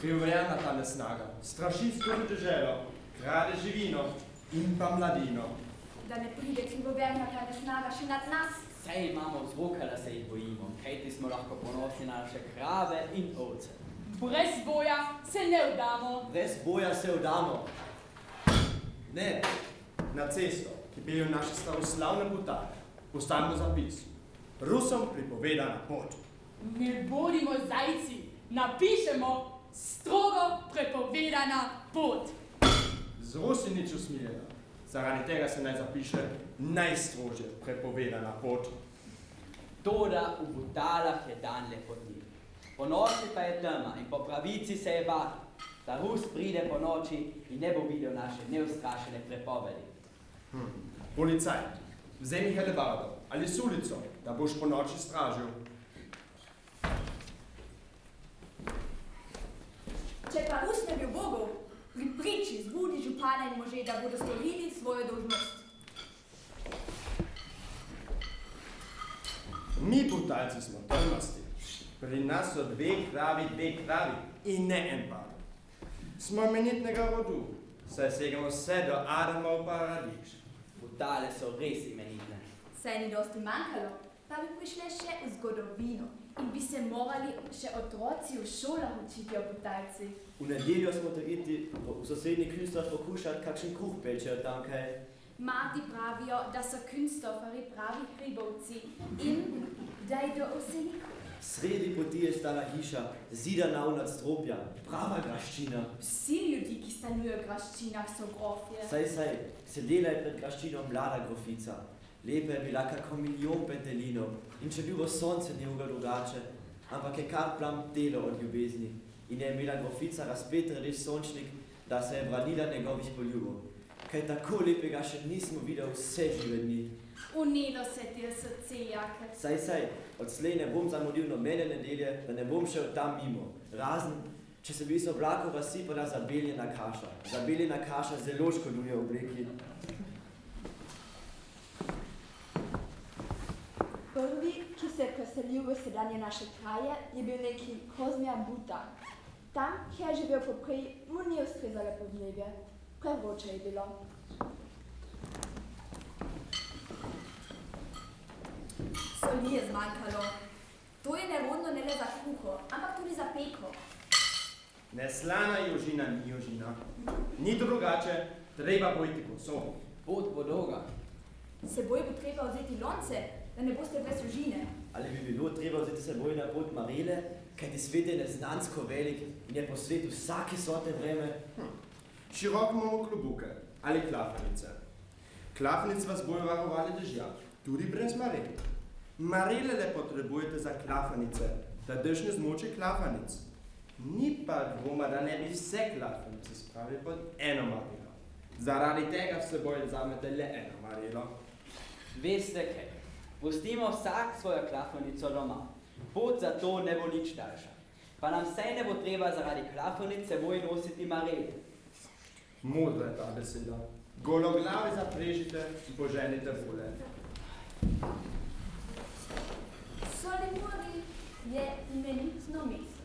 Priuverna ta nesnaga, strašivsko deželo, krade živino in pa mladino. Da ne pride krivoverna ta nesnaga še nad nas. Saj imamo zvoka, da se jih bojimo, kajti smo lahko ponosni na naše krave in ovce. Brez boja se ne vdamo. Brez boja se vdamo. Ne. Na cesto, ki peljo naše stavoslavne putare, postavimo zapis. Rusom pripovedana pot. Ne bodimo zajci, napišemo strogo prepovedana pot. Z Rusi nič usmiljena. Zaradi tega se naj zapiše najstrožje prepovedana pot. Toda v Butalah je dan lepotnik. Po noči pa je tema in po pravici se je bati, da Rus pride po noči in ne bo videl naše neustrašene prepovedi. Policaj, vzemi helebardo ali sulico, da boš po noči stražil. Če pa Rus ne bil Bogov, pri priči zbudi župana in može, da bodo storili svojo dolžnost. Mi Butalci smo trmasti. Pri nas so dve kravi in ne en par. Smo imenitnega rodu, saj segamo vse do Adama v paradiž. Butale so res imenitne. Saj ni dosti manjkalo, pa bi prišle še v zgodovino in bi se morali še otroci v šolah učiti o Butalci. V nedeljo smo iti v sosednji Künstler pokušati, kakšen kruh pečejo tam kaj. Mati pravijo, da so Künstlerji pravi hribovci in da je do osenikov. Sredi poti je stala hiša, zidana v nadstropja, prava graščina. Vsi ljudi, ki stanujejo v graščinah, so grofje. Saj, sedela je pred graščino mlada grofica. Lepa je bila kako milijon petelinov in če bi v sonce njega drugače, ampak je kar plam delo od ljubezni in je imela grofica razpet reč sončnik, da se je branila njegovih poljubov. Kaj tako lepega še nismo videli vse žive dni. Unilo se ti je srce, Jake. Saj, odslej ne bom zamudil nobene nedelje, da ne bom šel tam mimo. Razen, če se bi iz oblakov razsipala zabeljena kaša. Zabeljena kaša zelo škoduje obleki. Prvi, ki se je preselil v sedanje naše kraje, je bil neki Kozmija Buta. Tam, kjer je živel poprej, mu ni ustrezalo podnebje. Prevroče je bilo. Soli je zmanjkalo. To je nerodno ne le za kuho, ampak tudi za peko. Neslana jožina ni jožina. Ni drugače, treba bojiti kosov. Pot bo dolga. Seboj bo treba vzeti lonce, da ne boste brez jožine. Ali bi bilo treba vzeti seboj na pot marele, kajti svet je neznansko velik in je po svetu vsake sorte vreme? Široko imamo klobuke ali klafanice. Klafanic vas bojo varovali dežja, tudi brez marel. Marele le potrebujete za klafanice, da dež ne zmoči klafanic. Ni pa dvoma, da ne bi vse klafanice spravili pod eno marelo. Zaradi tega v seboj vzamete le eno marelo. Veste kaj, pustimo vsak svojo klafanico doma. Pot za to ne bo nič daljša. Pa nam vsaj ne bo treba zaradi klafanic seboj nositi marel. Modra je ta beseda. Gologlave zaprežite in poženite vole. Solimuri je imenitno mesto.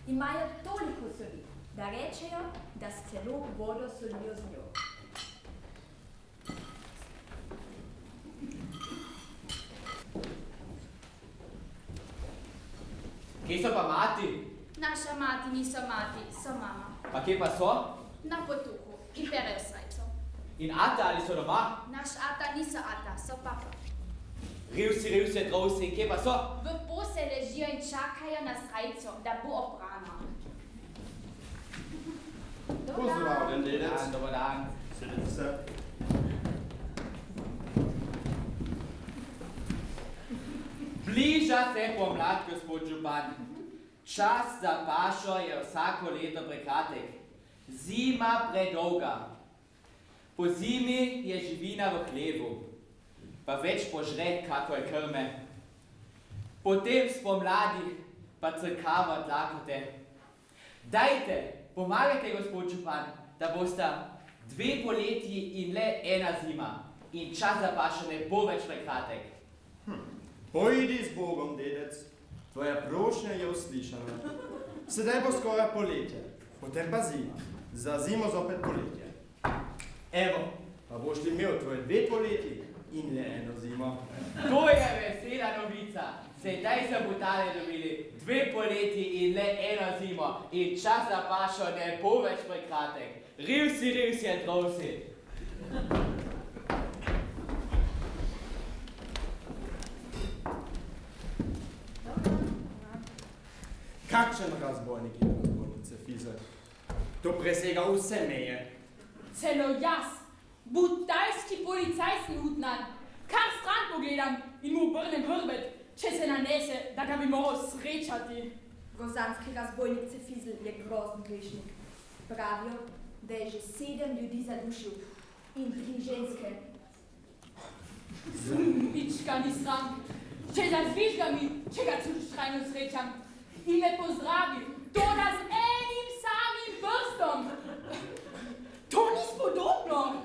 Imajo toliko soli, da rečejo, da s celo vodo solijo z njo. Kje so pa mati? Naša mati niso mati, so mama. Pa kje pa so? Na potuhu in perejo srajco. In ata ali so doma? Naš ata niso ata, so papa. Rivsi, drovsi, kje pa so? V pose ležijo in čakajo na srajco, da bo oprana. Pozdravljen, dedec. Dobar dan. Sedite se. Bliža se pomlad, gospod župan. Čas za pašo je vsako leto prekratek. Zima predolga. Po zimi je živina v hlevu, pa več požre, kako je krme. Potem spomladi pa crkava dlakote. Dajte, pomagajte, gospod župan, da bosta 2 poletji in le 1 zima. In čas za pašo ne bo več prekratek. Pojdi z Bogom, dedec. Tvoja prošnja je uslišana. Sedaj bo skoraj poletje. Potem pa zima. Za zimo zopet poletje. Evo, pa boš ti imel tvoje 2 poletji in le eno zimo. To je vesela novica. Sedaj so butale dobili 2 poletji in le eno zimo. In čas za pašo ne bo več prekratek. Riv si, drov si. Kakšen razbojnik je razbojnice Fize? To presega vse meje. Celo jaz, butalski policaj smutnan, kar stran pogledam in mu obrnem hrbet, če se nanese, da ga bi moral srečati. Gozanski razbojnik Cefizl je grozen grešnik. Pravijo, da je že 7 ljudi zadušil in 3 ženske. Mička ni sram, če zazvižga mi, če ga čuštrajno srečam in me pozdravi, to da z enim samim prstom. To ni spodobno.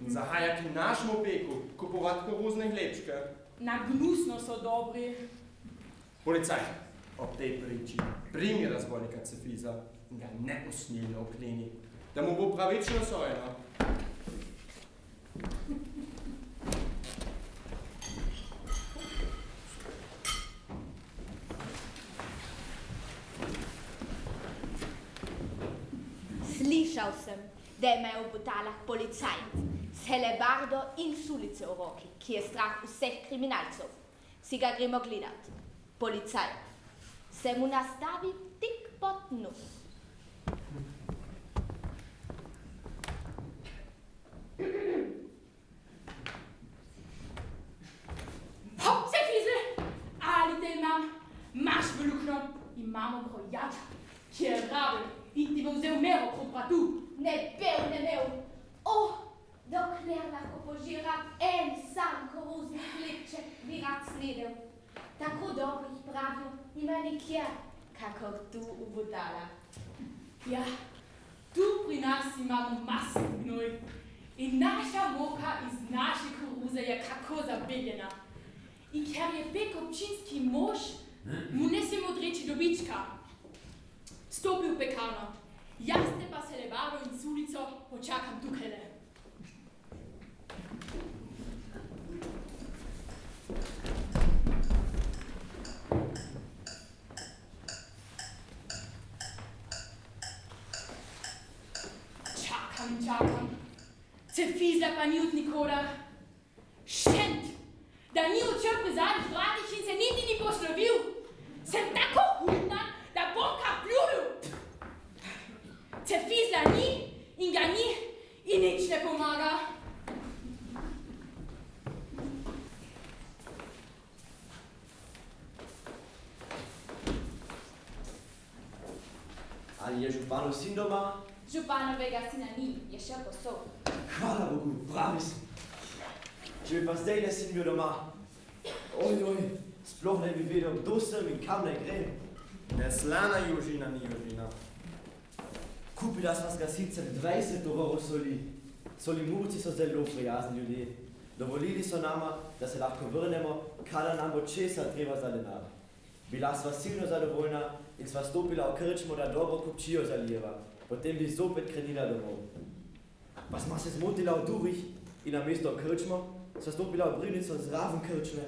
Zahaja k našemu peku kupovat koruzne hlebčke. Na gnusno so dobri. Policaj, ob tej priči primi razbojnika Cefiza in ga neposmilno okleni, da mu bo pravično sojeno. Slišal sem, da imajo v Butalah policajt s helebardo in sulice v roki, ki je strah vseh kriminalcev. Si ga gremo gledat. Policaj se mu nastavi tik pod nos. Hop, Cefizl! Ali te imam? Maš v luknjo, imamo brojača, ki je raven in ti bo vzel mero kot vratu. Ne bev. Dokler lahko požira en sam koruzni hlebček, bi rad sledil. Tako dobrih pravijo nima nikjer, kakor tu v Butalah. Ja, tu pri nas imamo masno gnoj in naša moka iz naše koruze je kako zabeljena. In ker je pek občinski mož, mu ne smemo odreči dobička. Stopi v pekarno, jaz te pa se levaro in sulico počakam tukajle. Čakam. Cefizla pa ni od nikoder. Šent, da ni odšel pri zadnjih vratih in se niti ni poslovil. Sem tako hudna, da bom kar pljubil. Cefizla ni in ga ni in nič ne pomaga. Ali je županov sin doma? Županovega sina ni, je šel po sol. Hvala Bogu, pravi sem. Če bi pa zdaj ne sin bil doma. Oj, sploh ne bi vedel, kdo sem in kam ne grem. Neslana južina ni južina. Kupila sva s gasilcem 20 tovorov soli. Solimurci so zelo prijazni ljudje. Dovolili so nama, da se lahko vrnemo, kada nam bo česa treba za denar. Bila sva silno zadovoljna in sva stopila v krčmo, da dobro kupčijo zalijeva. Potem bi zopet krenila domov. Pa sva se zmotila v durih in namesto krčmo sva stopila v Brivnico zraven krčme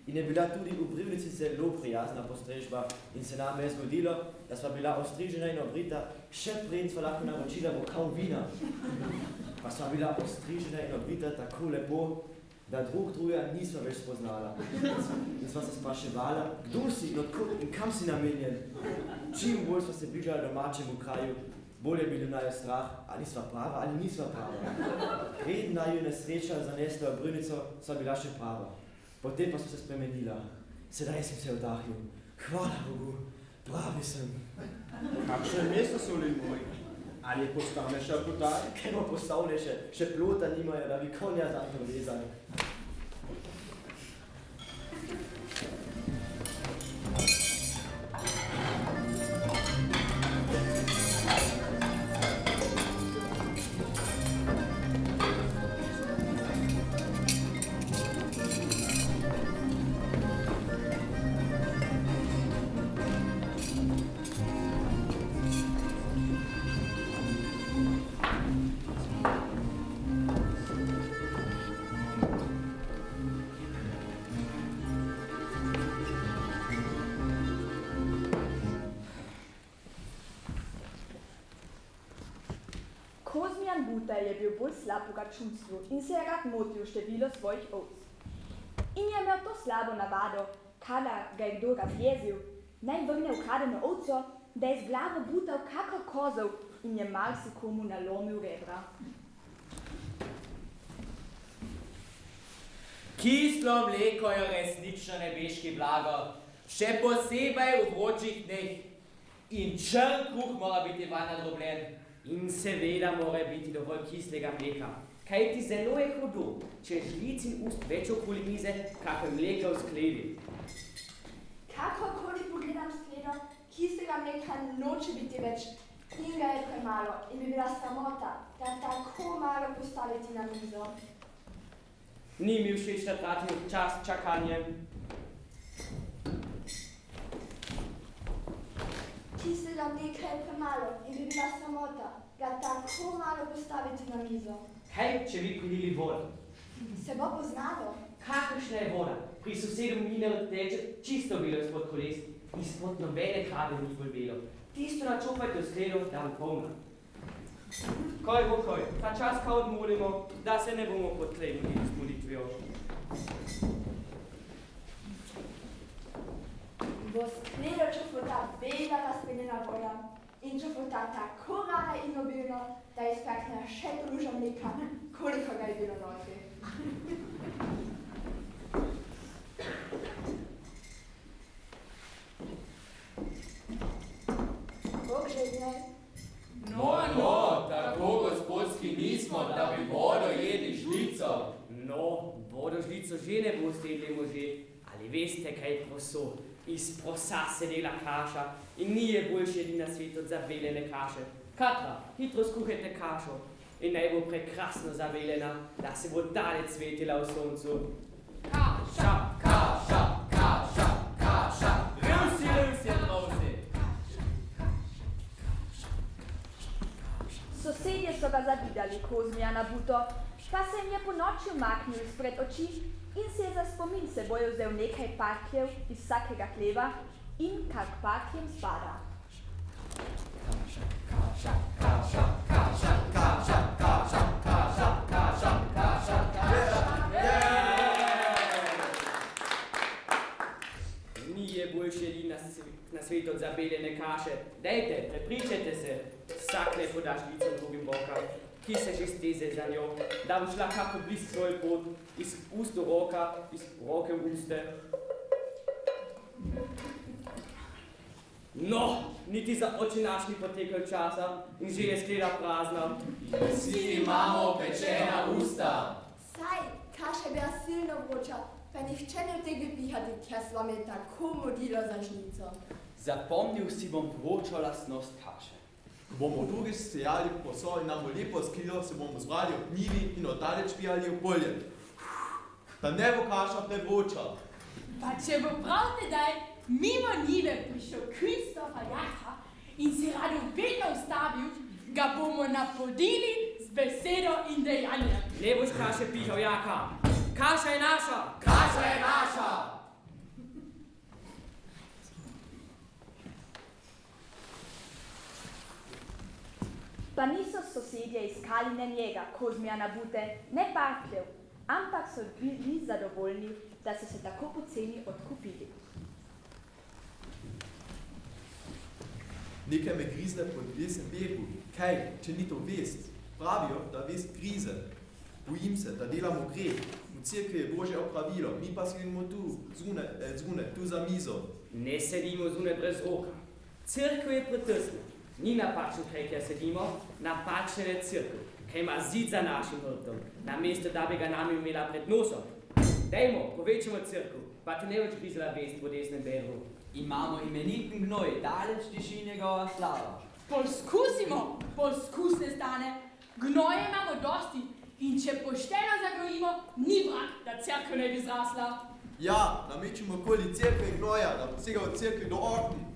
in je bila tudi v Brivnici zelo prijazna postrežba in se nam je zgodilo, da sva bila ostrižena in obrita, še preden sva lahko naročila bokal vina. Pa sva bila ostrižena in obrita tako lepo, da drug druga nisva več spoznala. In sva se spraševala, kdo si in odkud in kam si namenjen. Čim bolj sva se bližala domačemu kraju, bolje bi naju strah, ali sva prava ali nisva prava. Preden naju nesreča zanesla v Brivnico, sva bila še prava. Potem pa sva se spremenila. Sedaj sem se vdahnil. Hvala Bogu, pravi sem. Kakšne mesto so li moji? Ali je postavnejša Butal? Kaj bo postavnejše? Še plota nimajo, da bi konja zanjo vezali. Kozmijan Buta je bil bolj slab v računstvu in se je rad motil število svojih ovc. In je imel to slabo navado, kadar ga je kdo razjezil, naj vrne ukradeno ovco, da je z glavo butal kakor kozel in je marsikomu nalomil rebra. Kislo mleko je resnično nebeški blago, še posebej v vročih dneh. In črn kruh mora biti vanj nadrobljen. In seveda mora biti dovolj kislega mleka. Kaj ti zelo je hudo, če žlic in ust več okoli mize, kakor mleka v skledi. Kakorkoli pogledam skledo, kislega mleka noče biti več in ga je premalo in bi bila sramota, da tako malo postaviti na mizo. Ni mi všeč, da tratim čas čakanjem. Kislega mleka je premalo in bi bila sramota, ga tako malo postaviti na mizo. Kaj, če bi prilili vodo? Se bo poznalo. Kakršna je voda? Pri sosedu mine teče čisto belo izpod koles, izpod nobene krave ni bolj belo. Tisto načopajte v skledo, da bo polna. Koj, ta čas kao odmolimo, da se ne bomo podklenili s molitvijo. Bo skledo čofota bela razpenjena voda in čofota tako rana in obilno, da izpekne še druža mleka, koliko ga je bilo noči. Bog želje. No, tako gospodski nismo, da bi vodo jedli žlico. No, vodo žlico že ne boste jedli može, ali veste, kaj proso? Iz prosa se dela kaša in ni je boljše jedli na svetu od zaveljene kaše. Katra, hitro skuhajte kašo in naj bo prekrasno zaveljena, da se bo dalec svetila v soncu. Kaša, Kaša, Rusi, prosi. Sosedje so ga zavidali Kozmijana Buto, pa se jim je po noči umaknil spred oči in si je za spomin seboj vzel nekaj parkljev iz vsakega hleva in kak parkljem spada. Ni je boljše jedli na svetu od zabeljene kaše. Dejte, prepričajte se, vsak ne poda žlico drugim roka, ki se že steze za njo, da bo šla kako blisk svoj pot, iz ust do roka, iz roke v uste. No, niti za oči naš ni potekel časa in že je skleda prazna. Vsi imamo pečena usta. Saj, kaša je bila silno vroča, pa nihče ne utegne pihati, ker se vam je tako modilo za žlico. Zapomnil si bom vročo lastnost kaše. Ko bomo drugič sejali po soji, nam bo lepo skilo, se bomo zbrali v njivi in oddaleč pijali v polje. Da ne bo kaša prevroča. Pa če bo prav tedaj mimo njive prišel Kristofa Jaka in si radovedno ustavil, ga bomo napodili z besedo in dejanjem. Ne boš kaše pihal, Jaka. Kaša je naša! Kaša je naša! Pa niso sosedje iskali ne njega, Kozmijana Bute, ne parkljev, ampak so bili zadovoljni, da so se tako poceni odkupili. Nekaj me grizne pod vesem begu. Kaj, če ni to vest? Pravijo, da vest grize. Bojim se, da delamo greh. V cerkvi je Božje opravilo, mi pa sedimo tu, zune, tu za mizo. Ne sedimo zunaj brez roka. Cerkev je pretesna. Ni napačen kraj, kjer sedimo, napačen je cerkev, kaj ima zid za našim hrbtom, namesto da bi ga nami imela pred nosom. Dajmo, povečamo cerkev, pa ti ne več grizela vest v desnem bedru. Imamo imenitni gnoj, daleč tiši njegova slava. Poskus ne stane. Gnoje imamo dosti in če pošteno zagrojimo, ni vrag, da cerkev ne bi zrasla. Ja, namečemo okoli cerkve gnoja, da posega od cerkve do okn.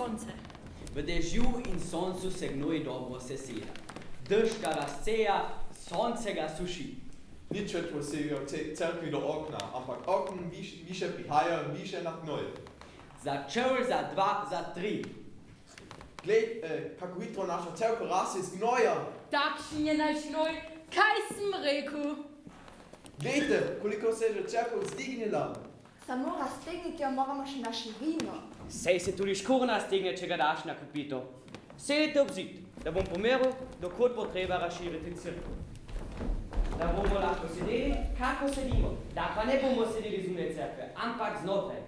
sonce. Vede giù in sonsu se gnoi dobro se sera. Deszka rasceja, sonce ga suši. Nič več posebej v cerkvi do okna, ampak okn više prihajajo in više nad gnoj. Za čel, za dva, za tri. Glej, kako hitro naša cerkev raste iz gnoja. Takšen je naš gnoj, kaj sem rekel? Glejte, koliko se je že cerkev zdignila. Samo raztegniti jo moramo še na širino. Sej se tudi škurna stigne, če ga daš na kupito. Sedite ob zid, da bom pomeril, dokot bo treba razširiti cerkev. Da bomo lahko sedeli, kako sedimo. Da pa ne bomo sedeli zunaj cerkve, ampak znotraj.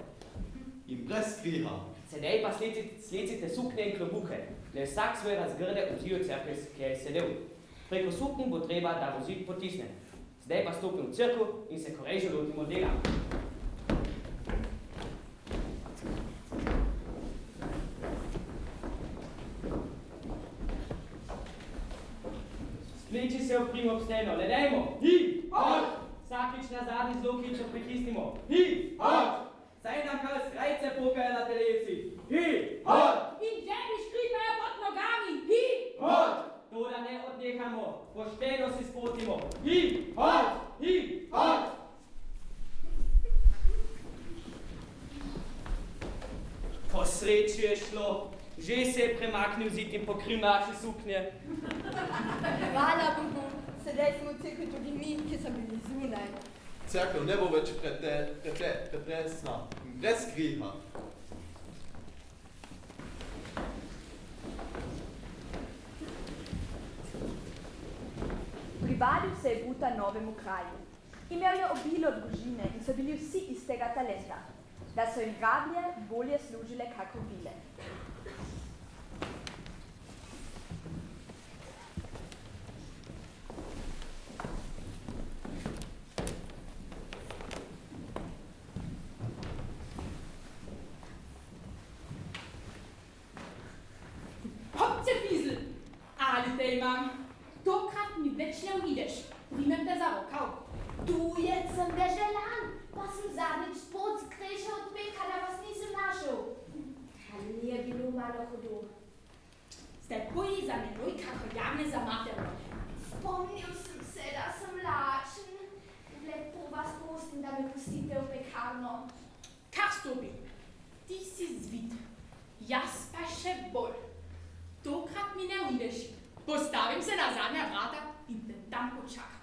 In brez kriha. Sedaj pa slecite suknje in klobuke, da vsak svoj razgrne v zidu cerkve, kjer je sedel. Preko suknji bo treba, da bo zid potisne. Sedaj pa stopim v cerkev in se korejže lotimo dela. Pleči se oprimo ob steno, le dajmo! Hi! Hod! Vsakič na zadnji zelo hitro pritisnimo. Hi! Hod! Saj nam kar srajce pokajo na telesi. Hi! Hod! In ženi škripajo pod nogami. Hi! Hod! To, da ne odnehamo, pošteno si spotimo. Hi! Hod! Hi! Hod! Po sreči je šlo. Že se je premaknil zid in pokril naše suknje. Hvala Bogu, sedaj smo v cerkvi tudi mi, ki so bili zunaj. Cerkev ne bo več pretresna in brez kriha. Privadil se je Buta novemu kraju. Imel je obilo družine in so bili vsi istega talenta, da so jim rablje bolje služile kako vile. Imam. Tokrat mi več ne uideš. Primem te za rokav. Tujec sem deželan, pa sem zadnjič spod skrešal od peka, da vas nisem našel. Ali mi je bilo malo hudo? Ste boji za menoj, kako javne za mater. Spomnil sem se, da sem lačen. Lepo vas prosim, da me pustite v pekarno. Kar stopi. Ti si zvit. Jaz pa še bolj. Tokrat mi ne uideš. Postavim se na zadnja vrata in te tam počakam.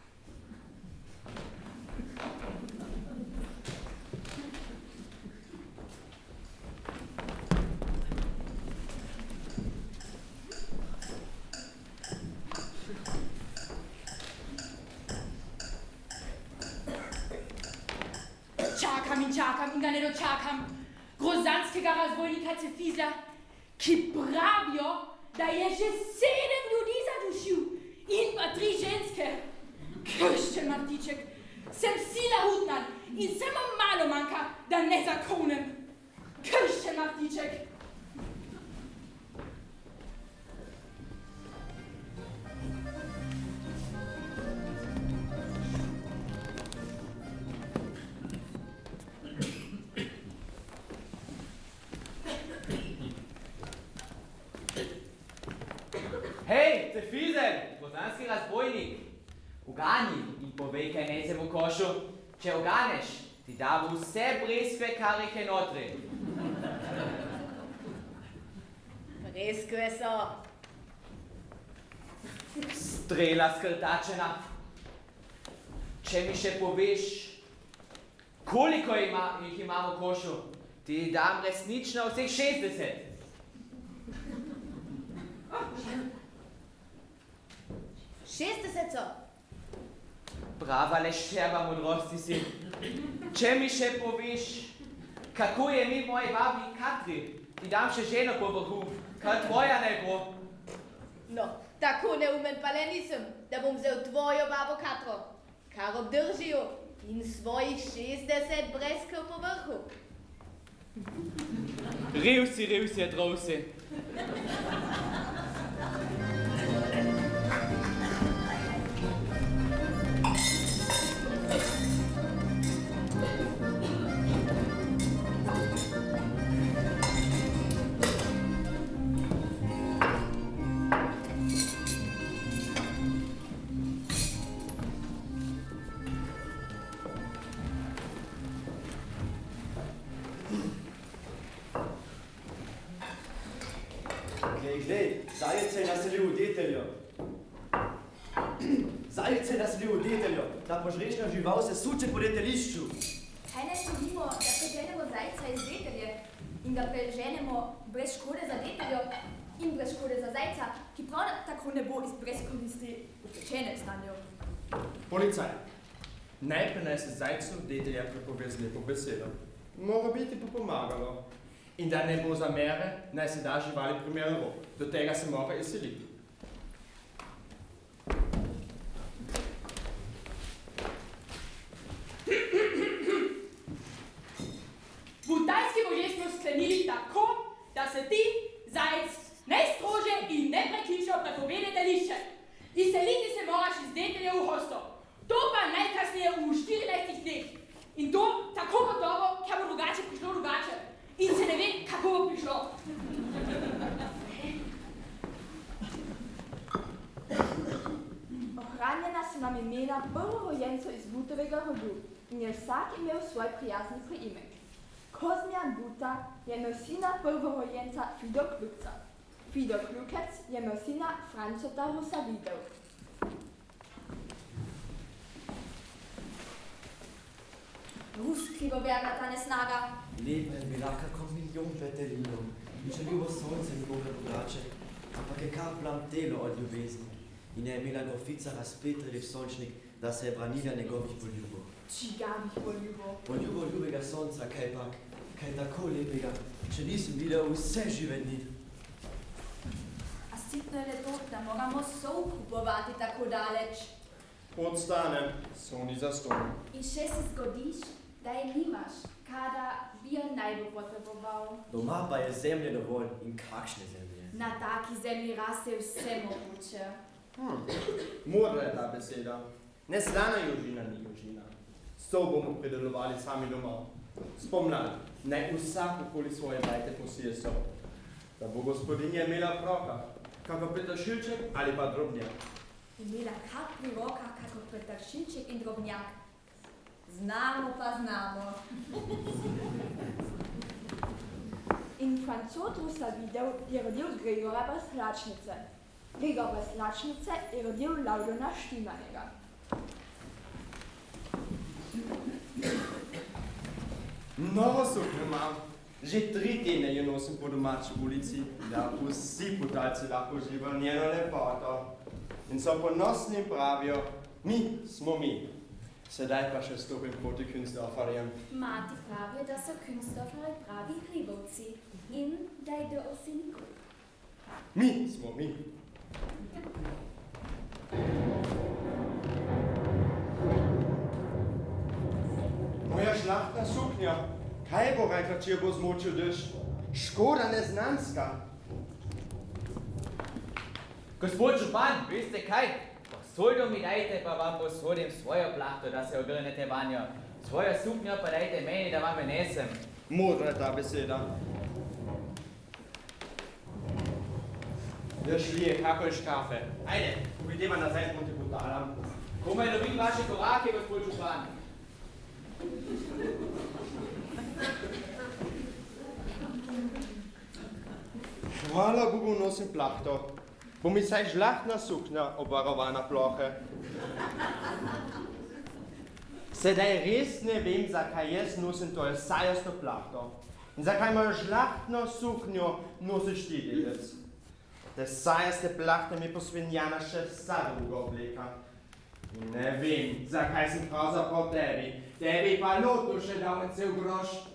Čakam in ga ne dočakam. Grozanskega razbojnika Cefizla, ki pravijo, da je že 7 ljudi zadušil in pa 3 ženske. Krščen Martiček, sem sila hutnan in samo malo manjka, da ne zakonem. Krščen Martiček. Hej, Cefizel, grozanski razbojnik, ugani in povej, kaj nese v košu. Če uganeš, ti da vse breskve, kar jih je notri. Breskve so. Strela skrtačena. Če mi še poveš, koliko jih ima v košu, ti dam resnično vseh 60. Šestdesetco. Prava leščeva modrosti si. Če mi še poveš, kako je mi moji babi Katri, ti dam še ženo po vrhu, kar tvoja ne bo. No, tako neumen pa le nisem, da bom vzel tvojo babo Katro, kar obdržijo in svojih 60 breskov po vrhu. Riv si, drov si. Zajedce nas li udeteljo. Zajedce nas li udeteljo, da požrešna žival se suče po detelišču. Kaj naj storimo, da preženemo zajca iz detelje in ga preženemo brez škode za deteljo in brez škode za zajca, ki prav tako ne bo iz brez koristi v pečenem stanju. Policaj, najprej naj se zajcu detelja prepove z lepo besedo. Mora biti pa pomagalo. In da ne bo zamere, naj se da živali primeren rok. Do tega se mora izseliti. Butajski možje smo sklenili tako, da se ti, zajec, najstrože in nepreklično prepove letališče. Izseliti se moraš iz detelja v hosto. To pa najkasneje v 14 dneh. In to tako gotovo, ker bo drugače prišlo drugače. In se ne ve, kako bo prišlo. Ohranjena so nam imena prvorojencev iz Butovega rodu in je vsak imel svoj prijazni priimek. Kozmjan Buta je imel sina prvorojenca Fido Klukca. Fido Klukec je imel sina Francota Rosavidov. Rus krivoverna ta nesnaga. Lepa je bila kako milijon petelinov. In če ljubo sonce njegove drugače, ampak je kar plamtelo od ljubezni. In je imela grofica razpetrili v sončnik, da se je branila njegovih poljubov. Čigavih poljubov. Poljubov ljubega sonca, kaj pak, kaj tako lepega, če nisem videl vse žive dni. A sitno je le to, da moramo sol kupovati tako daleč. Odstanem, so ni zastonj. In še se zgodiš, da je nimaš, kada bi jo najbolj potreboval. Doma pa je zemlje dovolj in kakšne zemlje. Na taki zemlji raste vse mogoče. Modra je ta beseda. Neslana južina ni južina. S to bomo predelovali sami doma. Spomnali, naj vsak okoli svoje bajte posije sol. Da bo gospodinja imela proka, kako petršilček ali pa drobnjak. Imela kar pri rokah, kako petršilček in drobnjak. Znamo pa znamo. In Francot Rosavidov je rodil Gregora brez hlačnice. Gregor brez hlačnice je rodil Laudona Štimanega. Novo suknjo imam. Že 3 tedne jo nosim po domači ulici, da vsi putalci lahko uživajo njeno lepoto. In so ponosni in pravijo, mi smo mi. Sedaj pa še stopim proti Künstlerferjem. Mati pravi, da so Künstlerferji pravi hribovci in da jde o siniku. Mi smo mi. Moja šlahtna suknja. Kaj bo rekla, če jo bo zmočil dež? Škoda neznanska. Gospod župan, veste kaj? Posojdo mi dajte, pa vam posodim svojo plahto, da se ogrnete vanjo. Svojo suknjo pa dajte meni, da vam nesem. Modra je ta beseda. Šlije, kako je škafe. Ajde, uvideva nazaj proti butalam. Komaj lovim vaše korake, gospod župan. Hvala Bogu nosim plahto. Bo mi saj žlahtna suknja obvarovana plohe. Sedaj res ne vem, zakaj jaz nosim to sajasto plahto. In zakaj mojo žlahtno suknjo nosiš ti, dedec. Te sajaste plahte mi posvenjana še vsa druga obleka. In ne vem, zakaj sem pravzaprav tebi. Tebi pa loto še dal en cel groš.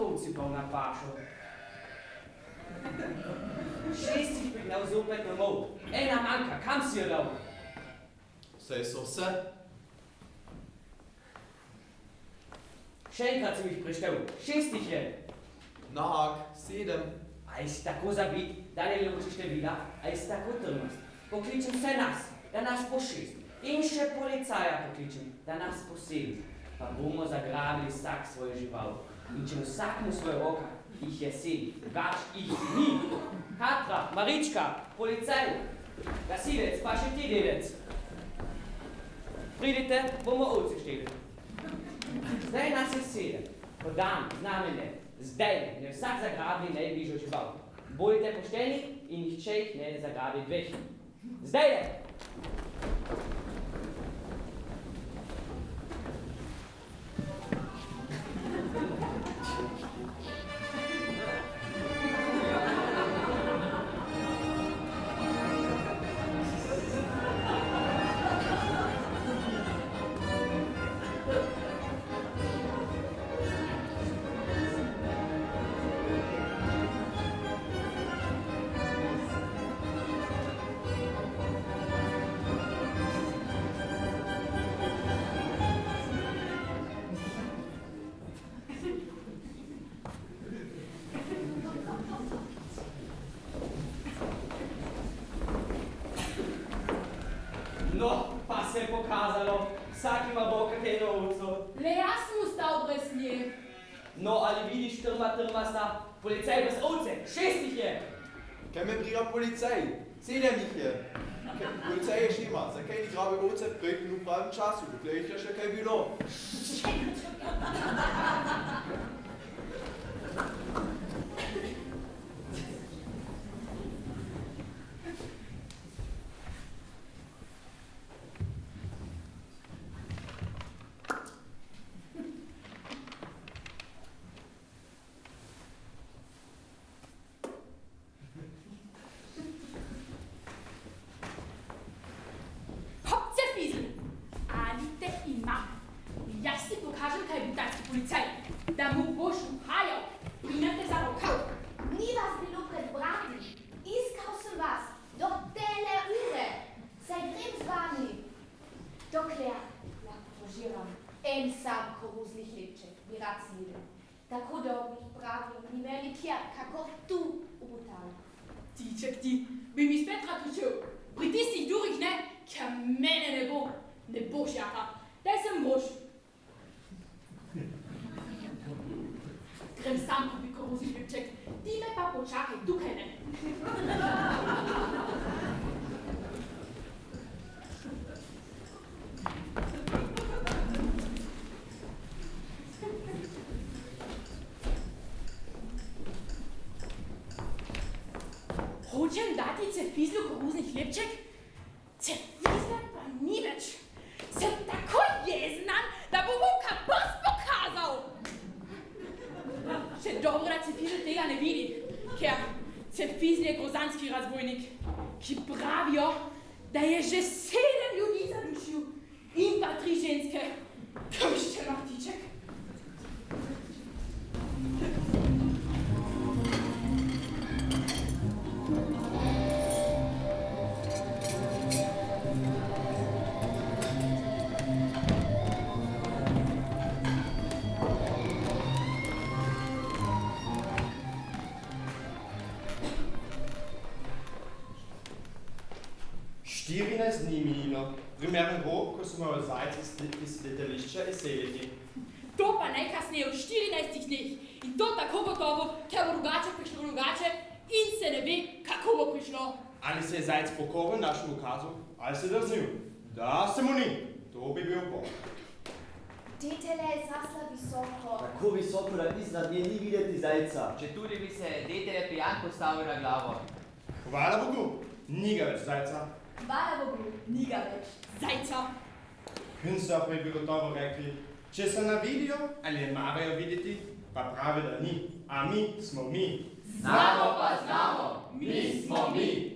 Ovcipal na pašo. 6 jih prignal zopet domov. Ena manjka, kam si jo dal? Saj so vse. Še enkrat sem jih preštel, 6 jih je. Nahak, 7. A jesi tako zabit, da ne loči števila, a jesi tako trmast. Pokličem vse nas, da nas po 6. In še policaja pokličem, da nas po 7. Pa bomo zagrabili vsak svojo žival. In če vsakmu svojo roka, jih je 7, več jih ni. Katra, Marička, policaj, gasilec, pa še ti delec. Pridite, bomo ovce šteli. Zdaj nas je 7. Podam znamenje. Zdaj ne vsak zagrabi najbližjo žival. Bodite pošteni in nihče jih ne zagrabi 2. Zdaj je! No, pa se je pokazalo, vsak ima boka kaj novco. Le jaz sem ostal brez nje. No, ali vidiš trmasta, policaj brez ovce, 6 jih je. Kaj me briga policaj? 7 jih je. Policaj je štima, zakaj ni grabi ovce prej v pravem času, dokler jih je še kaj bilo. Da mu boš uhajal, prinete za rokav. Ni vas bilo pred vrati. Iskal sem vas do tele ure. Saj grem z vami. Dokler lahko požiram en sam koruzli hlebček, bi rad snidel. Tako dobrih pravih ni velik je, kako tu v Butali. Tiček ti, bi mi spet rad učil. Pri tistih durih ne, ker mene ne bo. Ne boš jaka, daj sem boš. Grem sam kupi koruzni hlebček, ti me pa počakaj, tukaj ne. Hočem dati Cefizlu koruzni hlebček, Cefizla pa ni več. Sem tako jeznan, da bo mu kapos pokazal. Še dobro, da Cefizl tega ne vidi, ker Cefizl je grozanski razbojnik, ki pravijo, da je že 7 ljudi zadušil in pa 3 ženske. Kaj še Martiček? Primeren rok, ko smo jo zajci iz letališča izselili. To pa najkasneje v 14 dneh. In to tako gotovo, ker bo drugače prišlo drugače in se ne ve, kako bo prišlo. Ali se je zajec pokoril našemu ukazu, ali se drznil? Da se mu ni. To bi bil bog. Detele je zasla visoko. Tako visoko, da iznad nje ni videti zajca. Če tudi bi se detele pijan postavil na glavo. Hvala Bogu, ni ga več zajca. Hvala Bogu, ni ga več Zajca. Künstler bi gotovo rekli, če se navidijo ali marajo videti, pa pravi, da ni. A mi smo mi. Znamo pa znamo, mi smo mi.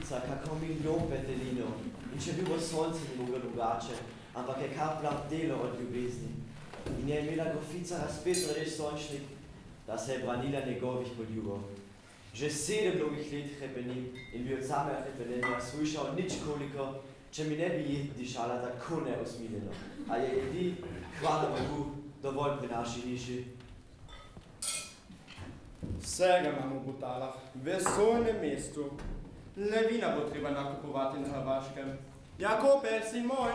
Groffica, kako milijon petelino. In če bi bilo sonce ni moglo drugače, ampak je kar plam delo od ljubezni. In je imela Grofica razpet reč sončnik, da se je branila njegovih poljubov. Že 7 dolgih let hrepeni in bi od samega hrepenenja slišal nič koliko, če mi ne bi jed dišala tako neosmiljeno. A je jedi, hvala Bogu, dovolj pri naši niši. Vsega imamo v Butalah, vesoljnem mestu. Le vina bo treba nakupovati na Hrvaškem. Jakobe, sin moj!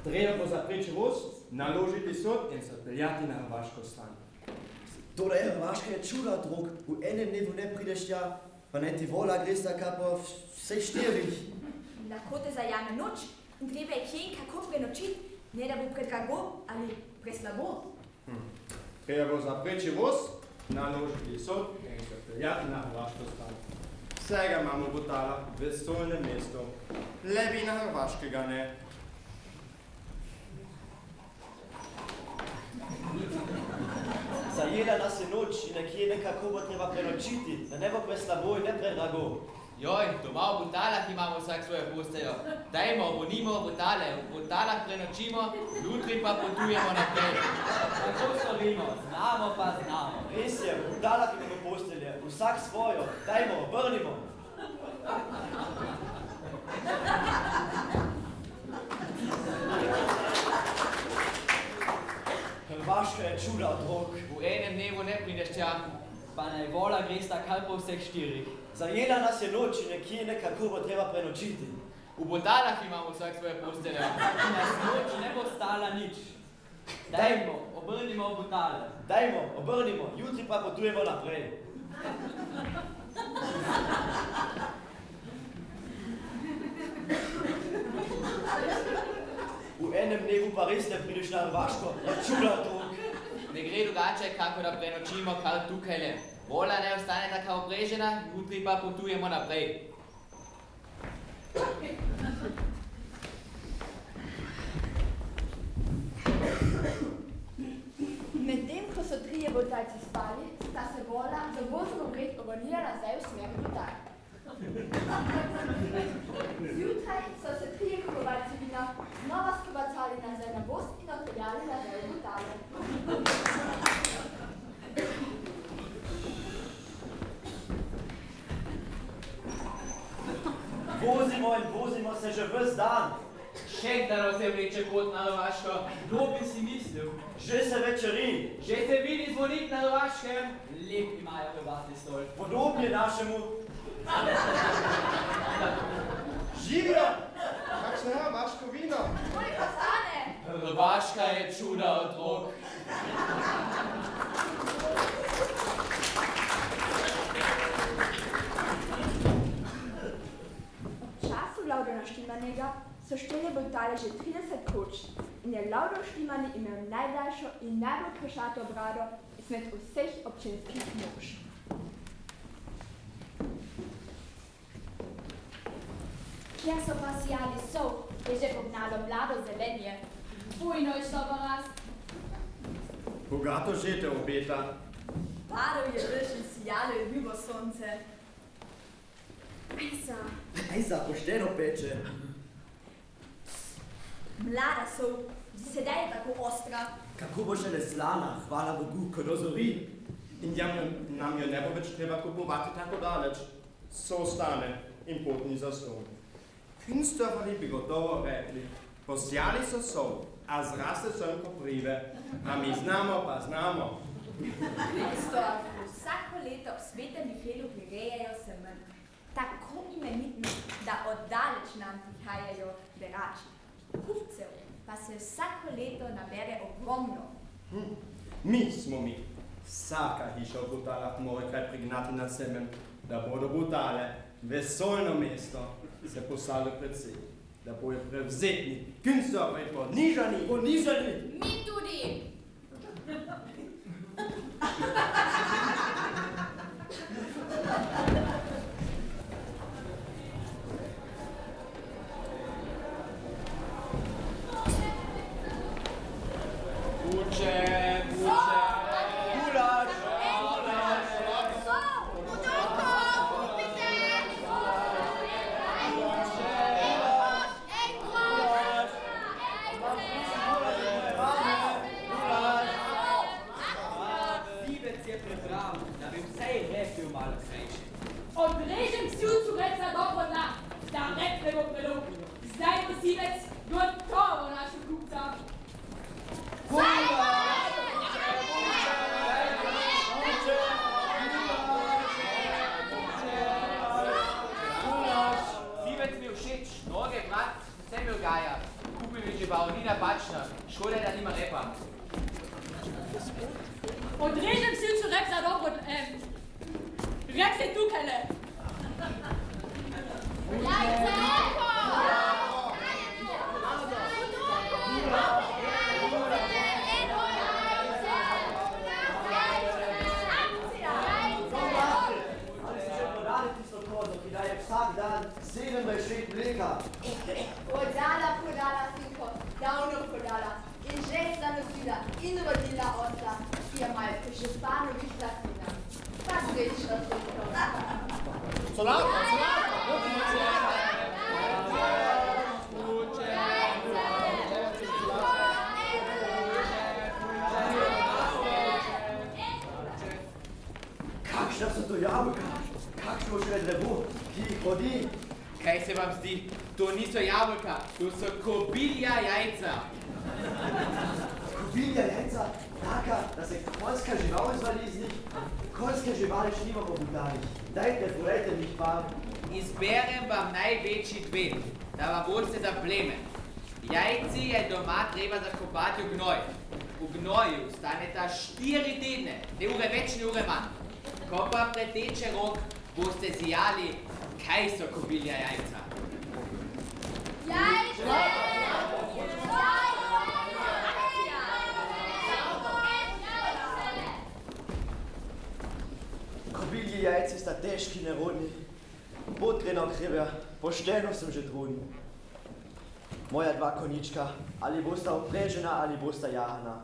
Treba bo zapreči voz, naložiti sod in se peljati na Hrvaško stran. Tole je Hrvaška je čuda, drug. V enem dnevu ne prideš tja, pa ne ti vola greš tako po vseh 4. Lahko te zajame noč in treba je kje in kako prenočiti, ne da bo predrago ali preslabo. Treba bo zapreči voz, naložiti sod in se peljati na Hrvaško stran. Vsega imamo v Butalah, vesoljnem mestu. Le vina Hrvaškega ne. Zajela nas je noč in nekje nekako bo treba prenočiti, da ne bo preslabo in ne predrago. Joj, doma v Butalah imamo vsak svojo posteljo. Dajmo, obonimo v Butalah prenočimo, jutri pa potujemo naprej. Tako storimo, znamo pa znamo. Res je, v Butalah imamo postelje, vsak svojo, dajmo, obrnimo. Hrvaška je čuda, drug. V enem dnevu ne prideš tja. Pa naj vola gresta kar po vseh 4. Zajela nas je noč in nekje nekako bo treba prenočiti. V Butalah imamo vsak svoje postelje. In nas noč ne bo stala nič. Dajmo, obrnimo v Butale. Dajmo, obrnimo, jutri pa potujemo naprej. V enem dnevu pa res ne prideš na Hrvaško, je čuda, drug. Ne gre drugače, kako da prenočimo kar tukajle. Vola ne ostane taka obrežena, jutri pa potujemo naprej. Medtem ko so 3 Butalci spali, sta se vola za vozom obred obrnila nazaj v smer Butal. Zjutraj so se 3 kupovalci vina znova skobacali nazaj na voz in odpeljali nazaj v Butale. Vozimo in vozimo se že ves dan. Šenkdano se vleče pot na Hrvaško. Kdo bi si mislil? Že se večeri. Že se vidi zvonik na Hrvaškem. Lep imajo hrvatni stol. Podoben je našemu. Živijo! Kakšno je Hrvaško vino? Koliko stane? Hrvaška je čuda, otrok. V času Laudona Štimanega so štele Butale že 30 koč in je Laudon Štimani imel najdaljšo in najbolj kršato brado izmed vseh občinskih mož. Kjer so pa sijali sol, je že pognalo mlado zelenje. Bujno je šlo pa rast. Bogato žete obeta. Padal je dež in sijalo je ljubo sonce. Ajza, pošteno peče. Mlada sol, sedaj je tako ostra. Kako bo šele slana, hvala Bogu, ko dozori. In nam jo ne bo več treba kupovati tako daleč. So stane in potni zaston. Künstlerji bi gotovo rekli, posijali so sol, a zraste sem koprive, a mi znamo pa znamo. Künstlerji vsako leto v Svetem Mihaelu prirejajo semen, tako imenitno, da oddaleč nam prihajajo berači. Kupcev pa se vsako leto nabere ogromno. Mi smo mi. Vsaka hiša v Butalah mora kaj prignati na semen, da bodo Butale, vesoljno mesto, se poslali pred sebe, da bojo prevzetni, Künstlerji ponižani. Mi tudi! Uče! Kulač! si je prebral, da bi vsej repil malo sreče. Odrežem si ucureca dohodna, da replemo prelog. Zdaj posilec gotovo našo kupca. Sivec mi všeč, noge, vrat, vse mi ugaja. Kupi mi žival, ni napačna, škoda, da nima repa. Odrežem si ucureca dohodna, rep se tukajle. Vsak dan 27 mleka. Prodala, sinko, davno prodala. In že sta nosila in rodila osla, ki je malo Županović sina. Pa srečno sinko. Kakšna so to jabolka? Kakšno še drevo, ki hodi? Kaj se vam zdi? To niso jabolka, to so kobilja jajca. Kobilja jajca? Taka, da se konjska žival izvali iz njih? Konjske živali še nimamo v Butalih. Dajte, povejte mi par. Izberem vam največji dve, da vam boste za pleme. Jajci je doma treba zakopati v gnoj. V gnoju staneta 4 tedne, ne ure več, ne ure manj. Ko pa preteče rok, boste zijali, kaj so kobilja jajca. Kobilji jajci sta težki nerodni. Potreno krivja, pošteno sem že trudil. Moja dva konjička, ali bosta oprežena, ali bosta jahana.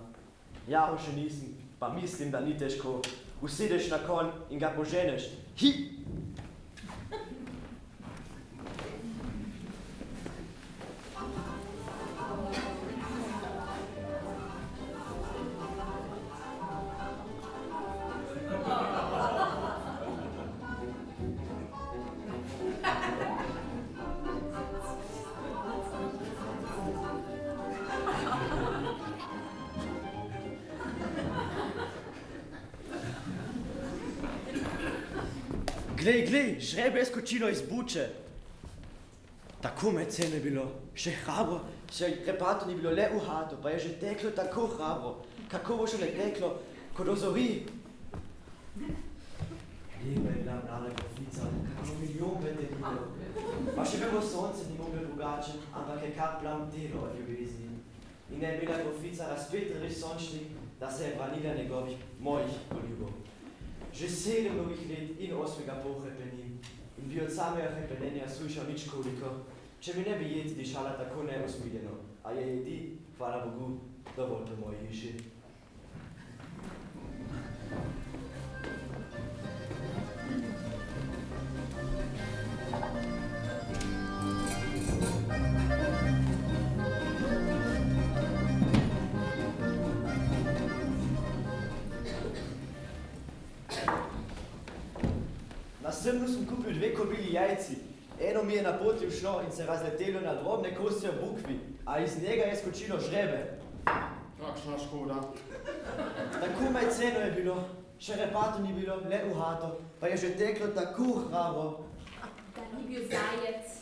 Jaho še nisem, pa mislim, da ni težko. Usedeš na konj in ga poženeš. Hi! Glej, žrebe je skočilo iz buče. Tako medcene bilo, še hrabro, še repato ni bilo le uhato, pa je že teklo tako hrabro. Kako bo šele teklo, ko dozori? Lepa je bila mlada grofica, kako milijon petelino. Pa še bilo sonce ni moglo drugače, ampak je kar plamtelo od ljubezni. In je bila grofica razpetrili sončnik, da se je branila njegovih mojih poljubov. Že 7 novih let in 8 pohrepenim in bi od samega hrepenenja slišal nič koliko, če mi ne bi jed dišala tako neusmiljeno, a je jedi, hvala Bogu, dovolj po moji hiši. Na semnu sem kupil 2 kobilji jajci. Eno mi je na poti ušlo in se razletelo na drobne kosti v bukvi, a iz njega je skočilo žrebe. Kakšna škoda. Tako medceno je bilo, še repato ni bilo, le uhato, pa je že teklo tako hrabro. Da ni bil zajec.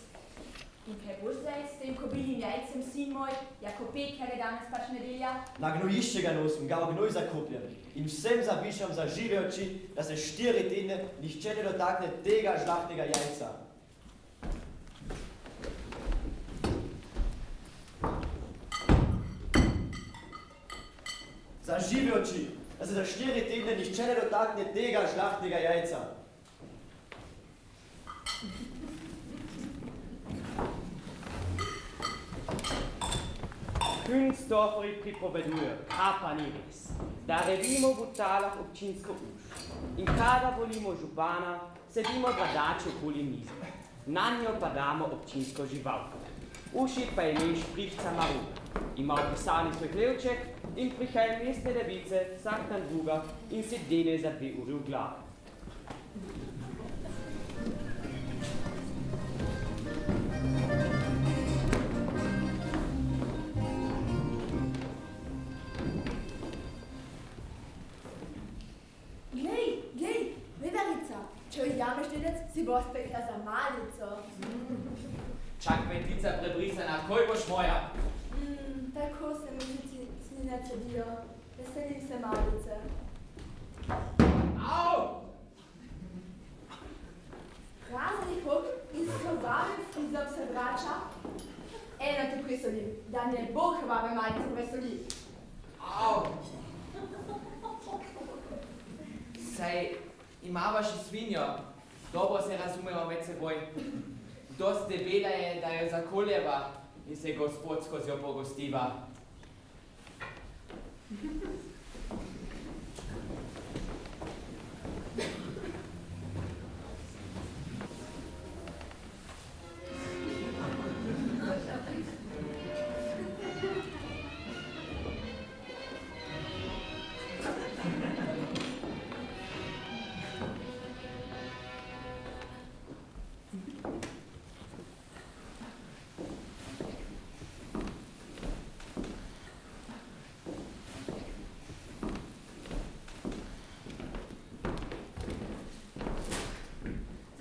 In kaj boš zdaj s tem kobiljim jajcem, sin moj, jako pet, ker je danes pač nedelja? Na gnojišče ga nosim, ga v gnoj zakopljem in vsem zapišem za žive oči, da se 4 tedne nihče ne dotakne tega žlahtnega jajca. Za žive oči, da se za 4 tedne nihče ne dotakne tega žlahtnega jajca. Künstdorferi pripovedujejo, kaj pa ni res, da revimo v Butalah občinsko uš. In kada volimo župana, sedimo bradači okoli mize. Na njo pa damo občinsko živalko. Uši pa je imel šprihca Maruga. Ima opisani svoj hlevček in prihaja mestne device vsak dan druga in se dene za 2 uri v glavi. Glej, Vedarica, če ujameš delec, si bo spekla za malico. Čak petica prebrisana, koj boš moja? Tako se mi ni načedijo. Veselim se malice. Au! Razni hok in s krvavim frizom se vrača. Eno ti prisolim, da ne bo krvave malice veseli. Au! Saj imava še svinjo, dobro se razumemo med seboj. Dost debela je, da jo zakoljeva in se gospod skozi jo pogostiva.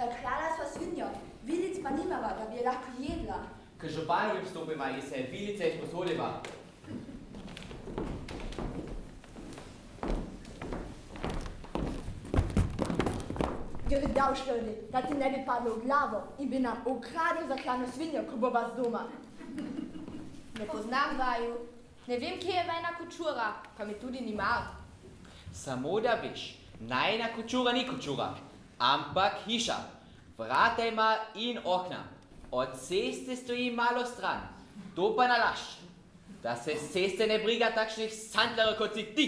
Zaklala sva svinjo, vilic pa nimava, da bi je lahko jedla. K županovi vstopima in se vilice izposoliva. Grdal štrli, da ti ne bi padlo v glavo in bi nam ukradil zaklano svinjo, ko bo vas doma. Ne poznam vaju, ne vem, kje je vajna kočura, pa mi tudi ni mar. Samo da veš, najna kočura ni kočura, ampak hiša. Vrata ima in okna. Od ceste stoji malo stran, to pa nalašč. Da se s ceste ne briga takšnih sandlerov kot si ti.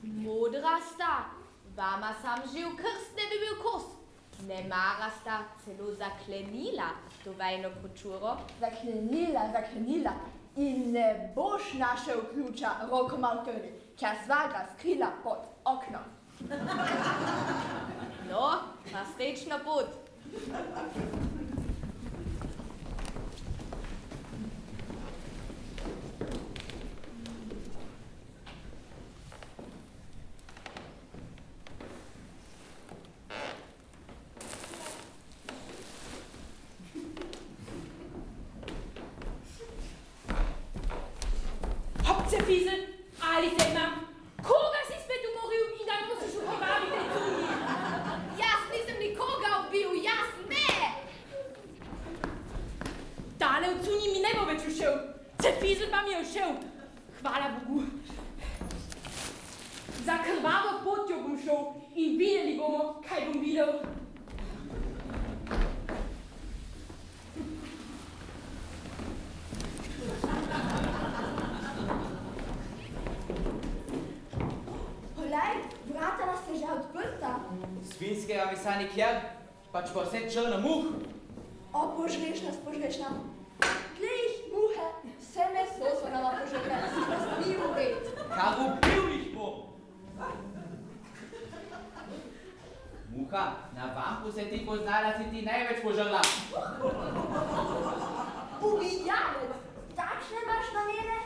Modra sta, vama sam že v krst ne bi bil kos. Ne mara sta celo zaklenila to vajno kočuro. Zaklenila in ne boš našel ključa rokoma v krvi, ker sva ga skrila pod oknom. No, pa steč na pot. Hopce Fiesel, ali se imam. Koga si spet umoril in da nosiš v krvavi tej cunji? Jaz nisem nikoga ubil, jaz ne! Tale v cunji mi ne bo več ušel. Fiesel pa mi je ušel. Hvala Bogu. Za krvavo potjo bom šel in videli bomo, kaj bom videl. Vrata nas je že odprta. Svinskega mi sa nikjer, pač pa vse črno muh. O, požreš nas. Glej jih, muhe, vse meso so nama požrle, si nas ni ured. Kar ubil jih bom. Muha, na vampu se ti poznala, si ti največ požrla. Ubijalec, takšne imaš namene?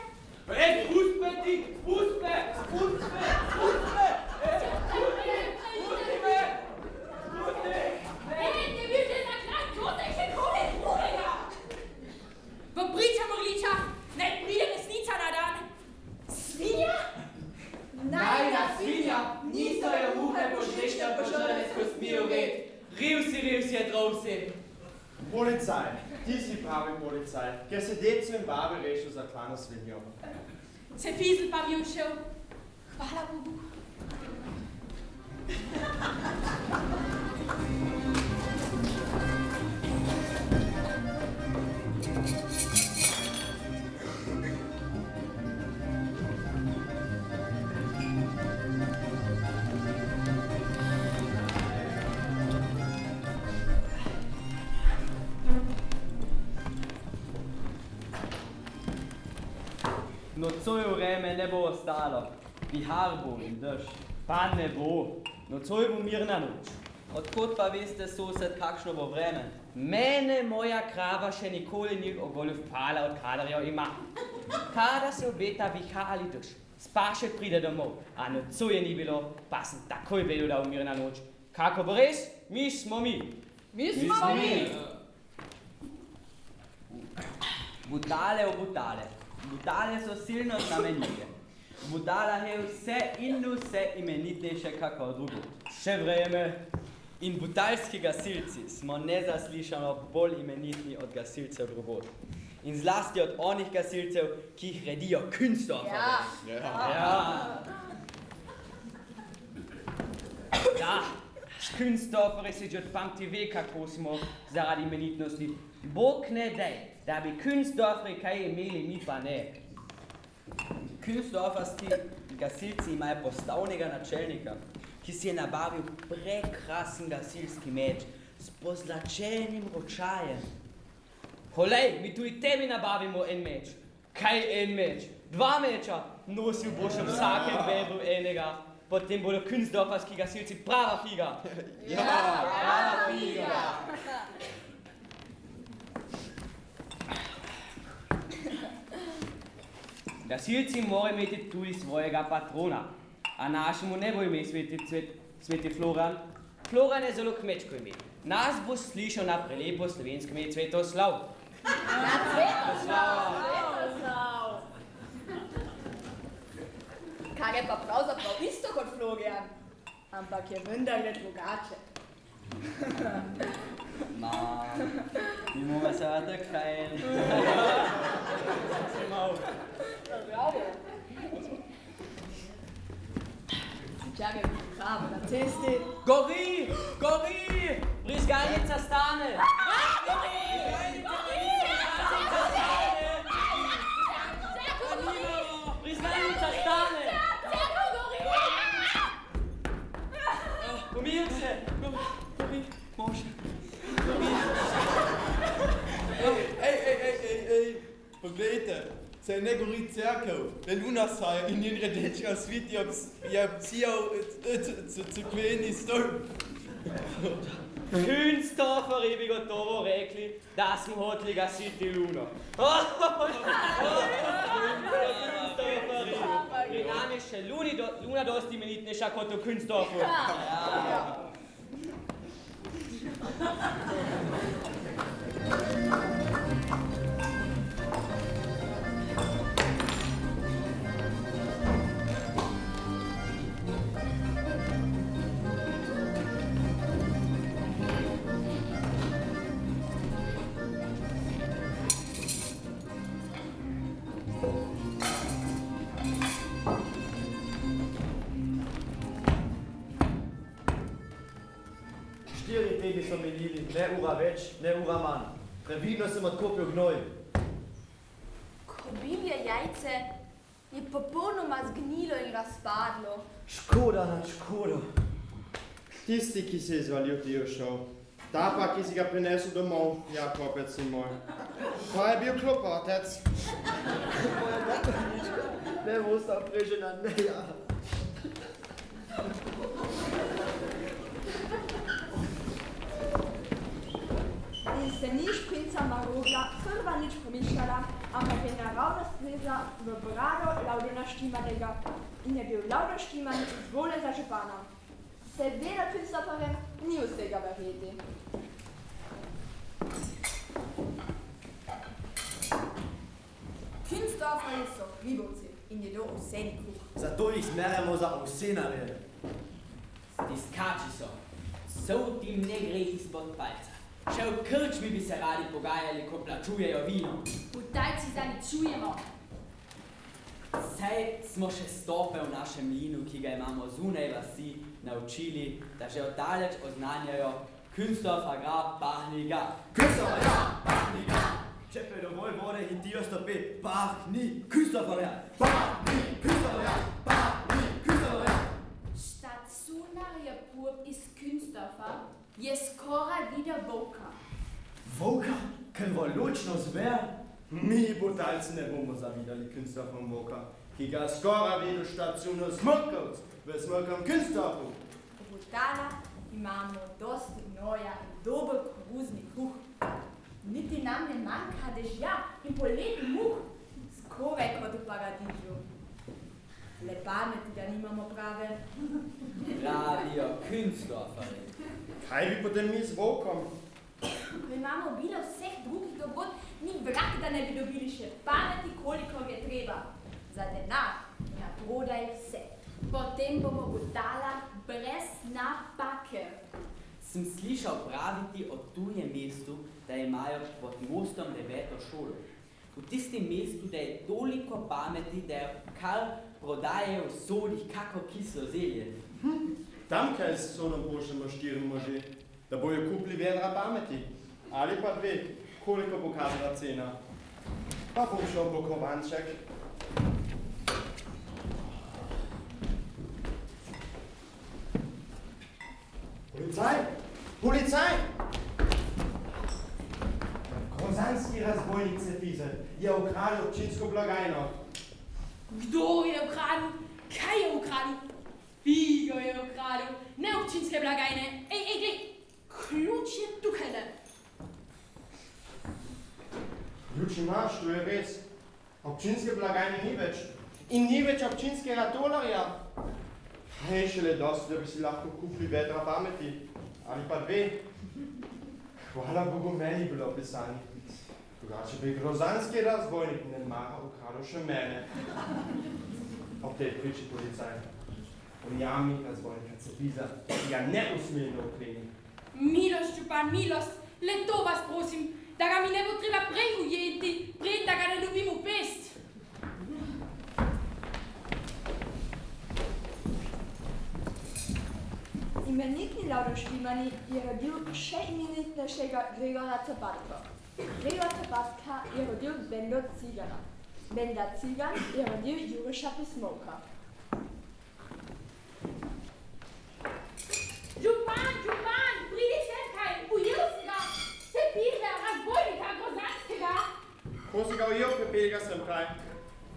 Spust me ti, spust me! Ne bil že zakrat, čotek še kole drugega. V priča Morliča, naj pride resnica na dan. Svinja? Najna svinja, niso jo muhe požrešne požrle s kostmi ured. Riv si je drov si. Policaj, ti si pravi policaj, ker se decu in babi rešil za klano svinjo. Fiesel pa mi je ušel. Hvala Bogu. Nocoj vreme ne bo ostalo. Vihar bo in dež. Pa ne bo. Nocoj bo mirna noč. Odkot pa veste, sosed, kakšno bo vreme? Mene moja krava še nikoli ni ogoljufala, odkadar jo ima. Kada se obeta vihar ali dež, Spašek pride domov, a nocoj je ni bilo, pa sem takoj vedel, da bo mirna noč. Kako bo res? Mi smo mi. Mi smo mi. Budale o budale. Budale so silno znamenite. Budala je vse in vse imenitnejše kako drugo. Še vreme. In butalski gasilci smo nezaslišano bolj imenitni od gasilcev drugod. In zlasti od onih gasilcev, ki jih redijo Künstdorfer. Ja, Künstdorfer si že od pamti ve, kako smo zaradi imenitnosti. Bog ne dej, da bi Künstdorfer kaj imeli, mi pa ne. Künstdorferski gasilci imajo postavnega načelnika, ki si je nabavil prekrasen gasilski meč s pozlačenim ročajem. Holej, mi tudi tebi nabavimo en meč. Kaj en meč? 2 meča? Nosil boš v vsakem vedru enega. Potem bodo Künstdorferski gasilci prava figa. Prava figa. Gasilci morajo imeti tudi svojega patrona, a našemu ne bo ime sveti Floran. Floran je zelo kmečko ime. Nas bo slišal na prelepo slovensko ime Cvetoslav. Cvetoslav! Kar je pa pravzaprav isto kot Florian, ampak je vendarle drugače. Ma, mi bomo se tako kaj. Bravo. Čakaj, krava na cesti. Gori! Gori! Brizgalnica stane! Brizgalnica stane! Umir se! Gori! Može! Ej, poglejte, se ne gori cerkev, der Lunasaja in njen redečka svit je psijal crkveni stolp. Künstdorfer bi gotovo rekli, da smo hoteli gasiti Luno. Pri nam je še Luna dosti imenitnejša kot v Künstdorfu. Tebi so menili, ne ura več, ne ura manj. Previdno sem odkopil gnoj. Kobilje jajce je popolnoma zgnilo in razpadlo. Škoda nad škodo. Tisti, ki se je zvaljutil, šel. Ta pa, ki si ga prinesel domov, Jakobec in moj. Pa je bil klopotec. Moja maternička ne bo sta prežena, ne ja. In se ni šprinca Marogla prva nič pomišljala, ampak je naravnost plezla v brado Laudona Štimanega in je bil Laudon Štiman izvoljen za župana. Seveda Künstdorferjem ni vsega verjeti. Künstdorferji so hribovci in jedo ovseni kruh. Zato jih zmerjamo za ovsenarje. Stiskači so. So tim ne gre izpod palca. Še v krčmi bi se radi pogajali, ko plačujejo vino. Butalci zaničujemo. Saj smo še stope v našem mlinu, ki ga imamo zunaj vasi, naučili, da že oddaleč oznanjajo Künstdorfer grab Bahniga. Künstdorfer ja, Bahniga! Če pa je dovolj vode, hitijo stopet, Bahni, Künstdorfer ja, Bahni, Künstdorfer ja, Bahni, Künstdorfer ja. Statt sunarja pur iz Künstdorfer je skoraj wieder Volka. Volka? Kaj bo ločno zver? Mi butalci ne bomo zavidali Künstlerkom Moka, ki ga skora vedo stacijo smrkavc v smrkam Künstlerku. V Butala imamo dosti gnoja in dober koruzni kruh. Niti nam ne manjka dežja in poleti muh, skoraj kot v paradižu. Le pameti, da nimamo prave. Pravijo Künstlerferji. Kaj bi potem mi z Volkom? Ko imamo obilo vseh drugih dobrot, ni vrag, da ne bi dobili še pameti, koliko je treba. Za denar naprodaj vse. Potem bomo Butala brez napake. Sem slišal praviti o tujem mestu, da imajo pod mostom 9. šolo. V tistem mestu, da je toliko pameti, da jo kar prodajajo v sodih kako kislo zelje. Tam kaj s sonom pošljemo 4 može, da bojo kupili vedra pameti. Ali pa 2, koliko bo kazala cena. Pa bom šel po kovanček. Policaj! Policaj! Grozanski razbojnik Cefizel je ukradel občinsko blagajno. Kdo je ukradel? Kaj je ukradel? Figo je ukradel, ne občinske blagajne. Ej, glej, ključ je tukaj. Ključ imaš, to je res. Občinske blagajne ni več. In ni več občinskega tolarja. Hej, šele dosti, da bi si lahko kupili vedra pameti. Ali pa 2. Hvala Bogu, meni bilo pisanje. Drugače bi grozanski razbojnik nemara ukradel še mene. Ob tej priči policaj. Ujami razbojnika Cefiza, ki ga ne usmerno ukreni. Milost, župan, milost, le to vas prosim, da ga mi ne bo treba prej ujeti, prej da ga ne dobim v pest. Imenitni Laudo Štimani je rodil še imenitnejšega Gregora Capatka. Gregor Capatka je rodil Benda Cigana. Benda Cigan je rodil Jureša Pismovka. Župan, pridi sem kaj, ujel si ga, Cefiza, razbojnika grozanskega. Ko si ga ujel, pripelj ga sem kaj.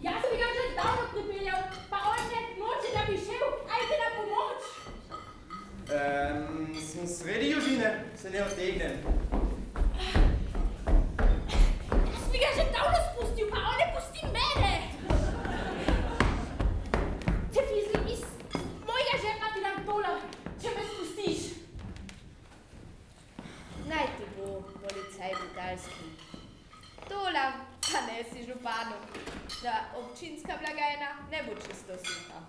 Jaz bi ga že davno pripeljal, pa on ne noče, da bi šel, ajte na pomoč. Sem sredi južine, se ne otegnem. Jaz bi ga že davno spustil, pa on ne pusti mene. Cefizel, iz mojega žepa ti dam $, če me spustiš. Naj ti bo, policaj butalski. $, pa ne si županu, da občinska blagajna ne bo čisto suha.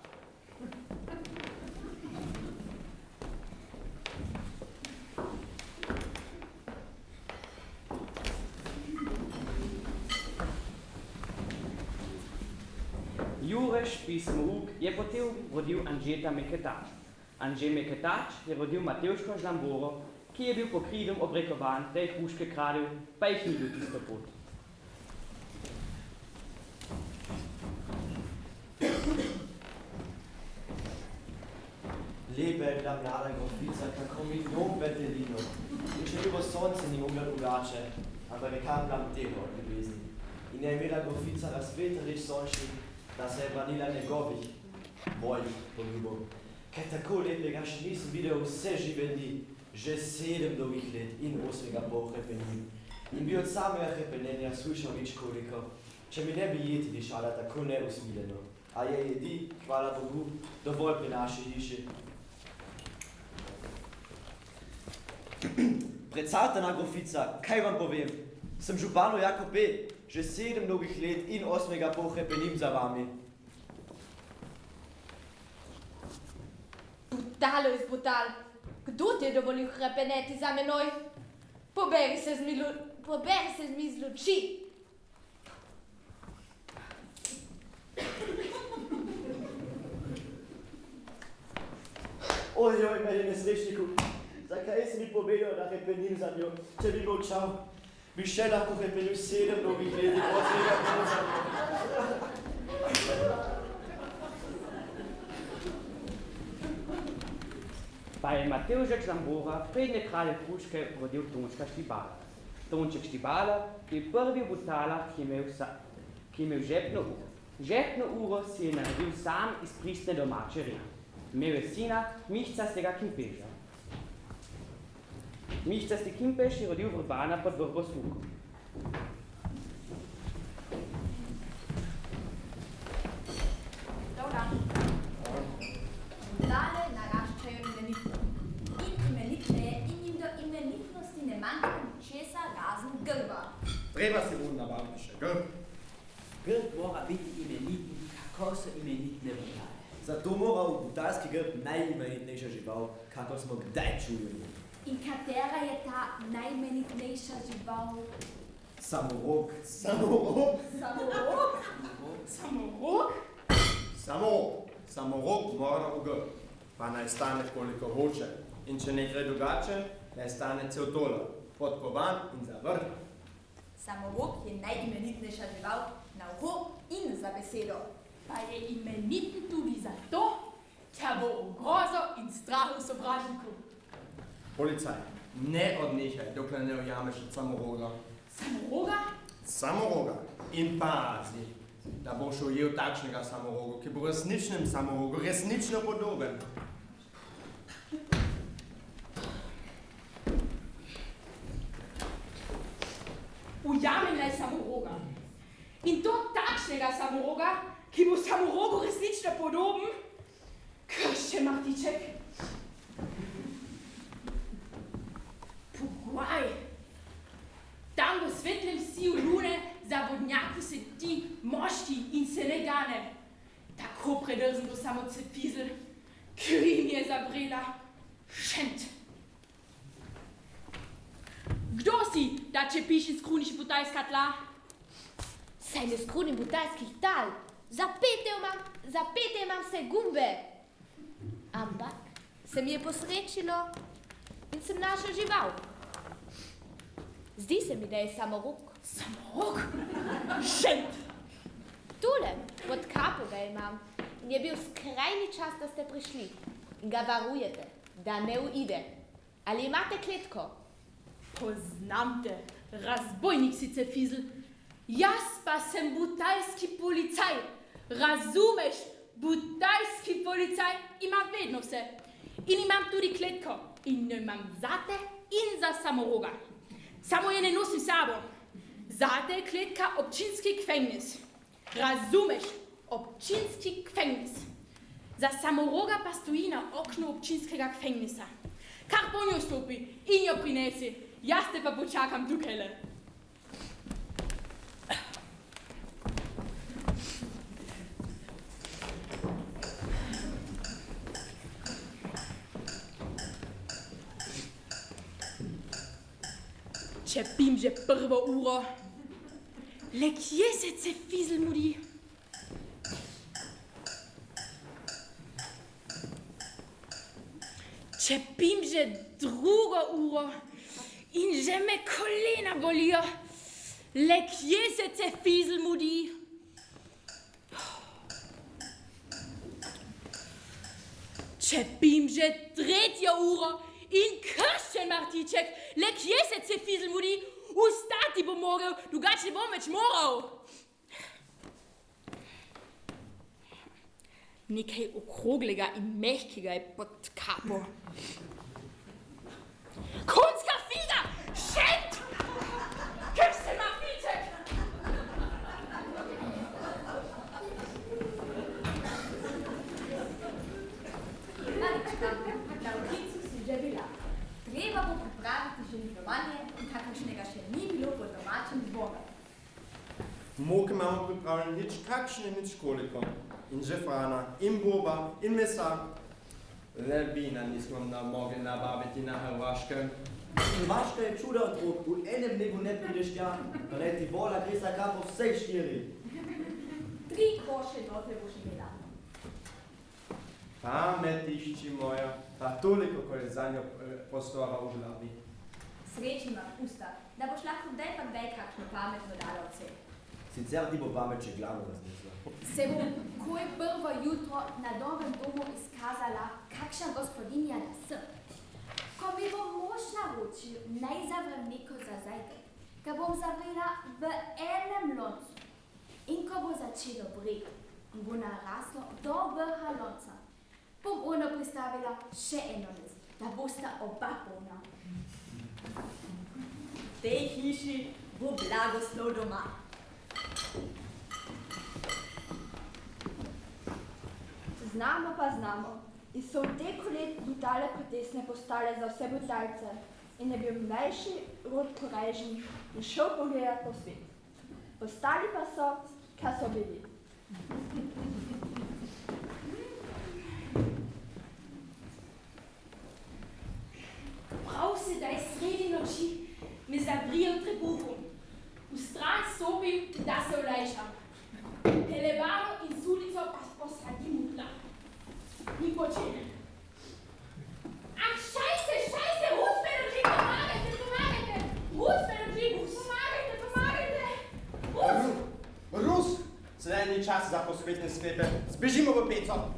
Jureš Pismouk je potem rodil Anžeta Meketač. Anže Meketač je rodil Matevško Žlamboro, ki je bil po krivem obrekovan, da je hruške kradil, pa jih ni bil tisto pot. Lepa je bila mlada grofica, kako milijon petelinov. In če ljubo sonce ni mogla drugače, ampak je kar blam tega od ljubezni. In je imela grofica razsvet reč sončnik, da se je branila njegovih, mojih poljubov. Kaj tako lepega še nisem videl vse žive dni, že 7 dolgih let in 8 pol hrepenin. In bi od samega hrepenenja slušal nič koliko, če mi ne bi jeti dišala tako neusmiljeno. A je jedi, hvala Bogu, dovolj pri naši hiši. Precartana grofica, kaj vam povem? Sem županu Jakob B., že 7 dolgih let in 8 pol hrepenim za vami. Butalo iz Butal, kdo ti je dovolil hrepeneti za menoj? Poberi se z mi z luči. Ojoj, meni nesrečniku, zakaj si mi povedal, da hrepenim za njo? Če bi molčal, bi še lahko hrepenil 7 dolgih let in 8 pol za njo. Pa je Matevžek Žlambora, prednje kralje Hruške, rodil Tončka Štibala. Tonček Štibala je prvi v Butalah, ki je imel žepno uro. Žepno uro si je naredil sam iz pristne domače reje. Imel je sina, mihcastega kimpeža. Mihcasti kimpež je rodil Vrbana pod Vrboslukom. Dale naraščajo imenitno. In imenitne in jim do imenitnosti ne manjka ničesa razen grba. Treba se bo nabaviti še grb. Grb mora biti imenitni, kako so imenitne butale. Zato mora v butalski grb najimenitnejša žival, kako smo kdaj čuli. In katera je ta najimenitnejša žival? Samorog. Samorog? Samorog? Samorog? Samorog. Samorog mora v grb, pa naj stane koliko hoče. In če ne gre drugače, naj stane cel dolar, podkovan in zavrt. Samorog je najimenitnejša žival na uho in za besedo. Pa je imeniten tudi zato, ker bo ogrozo in strahu sovražniku. Policaj, ne odnehaj, dokler ne ujameš od samoroga. Samoroga? Samoroga. In pazi, da boš ujel takšnega samoroga, ki bo resničnem samorogu, resnično podoben. Ujamem naj samoroga. In to takšnega samoroga, ki bo samorogu resnično podoben. Kršče Martiček. Pogoj. Tam v svetlem siju lune za vodnjaku se ti moški in se ne gane. Tako predrzen do samo cefizel, kri mi je zabrela. Šent. Kdo si, da čepiš iz kruniš butajska tla? Saj ne skrunim butajskih tal. Zapete imam vse gumbe. Ampak se mi je posrečilo in sem našel žival. Zdi se mi, da je samorog. Samorog? Šent! Tule, pod kapo ga imam. In je bil skrajni čas, da ste prišli. In ga varujete, da ne uide. Ali imate kletko? Poznam te, razbojnik si cefizl. Jaz pa sem butajski policaj. Razumeš, butajski policaj ima vedno vse. In imam tudi kletko. In jo imam zate in za samoroga. Samo je ne nosim sabo. Zate je kletka občinski kfengnis. Razumeš, občinski kfengnis. Za samoroga pa stoji na oknu občinskega kfengnisa. Kar po njo stopi in jo prinesi. Jaz te pa počakam tukajle. Čepim že prvo uro. Le kje se cefizl mudi? Čepim že drugo uro in že me kolena bolijo. Le kje se cefizl mudi? Čepim že tretjo uro in krščen Martiček, le kje se cefizl mudi? Vstati bo mogel, drugače bom več moral. Nekaj okroglega in mehkega je pod kapo. Konjska figa! Šent! Krščen Martiček! Marička, na ulici si že bila. Treba bo pripraviti ženitovanje, kakršnega še ni bilo po domačem dvoru. Moke imamo pripravljene nič kakšne, nič koliko. In že hrana, in boba, in mesa. Le vina nismo mogli nabaviti na Hrvaškem. Hrvaška je čuda otrok, v enem dnevu ne prideš tja, pa ne ti vola gre za kapo vsej 4. 3 koše dotle boš imela. Pametišči moja, pa toliko, ko je za njo prostora v glavi. Sreči imam usta, da boš lahko kdaj pa kdaj kakšno pametno dala od sebe. Sicer ti bo pamet še glavo raznesla. Se bo, ko je prvo jutro na novem domu izkazala, kakšna gospodinja da sem. Ko mi bo mož naročil, naj zavrem neko za zajtrk, bom zavrela v enem loncu. In ko bo začelo breti in bo naraslo do vrha lonca, bom ono pristavila še eno lec, da bosta oba polna. V tej hiši bo blagoslov doma. Znamo pa znamo, in so v teko let brutale protestne postale za vse brutalce in je bil mlajši rod korajžen in šel pogledat po svet. Postali pa so, kaj so bili. Prav sedaj sredi noči me zavrijo trebuhom. V stran stopim, da se olajšam. Telebano in sulico pa posadim v tla. Ni počenem. Ah, šajse, Rusperoži, pomagajte! Rusperoži, pomagajte! Rus! Sedaj ni čas za posvetne sklepe. Zbežimo v peco.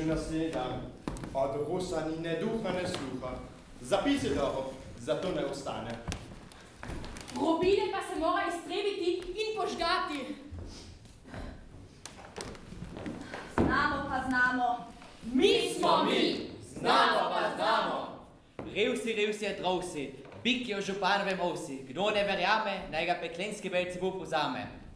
Naslednji dan. Od Rusa ni ne duha, ne sluha. Zapisi dobro, zato ne ostane. Robine pa se mora iztrebiti in požgati. Znamo pa znamo. Mi smo mi! Znamo pa znamo! Revsi, drovsi, bik je v županovem ovsi. Kdo ne verjame, naj ga peklenski Belzebub vzame.